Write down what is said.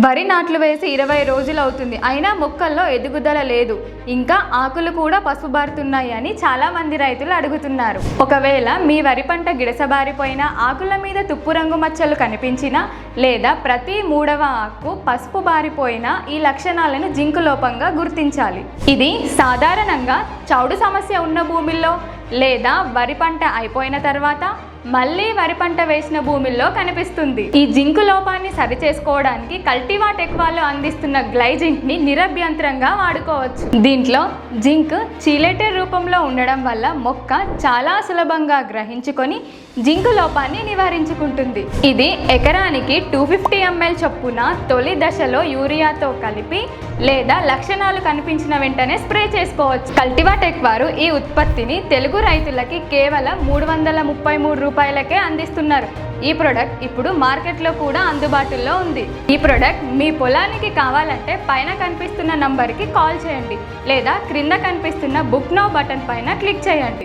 వరి నాట్లు వేసి 20 రోజులు అవుతుంది, అయినా మొక్కల్లో ఎదుగుదల లేదు, ఇంకా ఆకులు కూడా పసుపుబారుతున్నాయి అని చాలా మంది రైతులు అడుగుతున్నారు. ఒకవేళ మీ వరి పంట గిడసబారిపోయినా, ఆకుల మీద తుప్పు రంగు మచ్చలు కనిపించినా, లేదా ప్రతి 3వ ఆకు పసుపు బారిపోయినా ఈ లక్షణాలను జింకు లోపంగా గుర్తించాలి. ఇది సాధారణంగా చౌడు సమస్య ఉన్న భూమిలో లేదా వరి పంట అయిపోయిన తర్వాత మళ్ళీ వరి పంట వేసిన భూమిలో కనిపిస్తుంది. ఈ జింకు లోపాన్ని సరిచేసుకోవడానికి కల్టివాటెక్ వాళ్ళు అందిస్తున్న గ్లైజింక్ ని నిరభ్యంతరంగా వాడుకోవచ్చు. దీంట్లో జింక్ చీలేటెడ్ రూపంలో ఉండడం వల్ల మొక్క చాలా సులభంగా గ్రహించుకొని జింకు లోపాన్ని నివారించుకుంటుంది. ఇది ఎకరానికి 250 ml చొప్పున తొలి దశలో యూరియాతో కలిపి లేదా లక్షణాలు కనిపించిన వెంటనే స్ప్రే చేసుకోవచ్చు. కల్టివాటెక్ వారు ఈ ఉత్పత్తిని తెలుగు రైతులకి కేవలం 333 రూపాయలకే అందిస్తున్నారు. ఈ ప్రోడక్ట్ ఇప్పుడు మార్కెట్లో కూడా అందుబాటులో ఉంది. ఈ ప్రోడక్ట్ మీ పొలానికి కావాలంటే పైన కనిపిస్తున్న నంబర్కి కాల్ చేయండి లేదా క్రింద కనిపిస్తున్న బుక్ నౌ బటన్ పైన క్లిక్ చేయండి.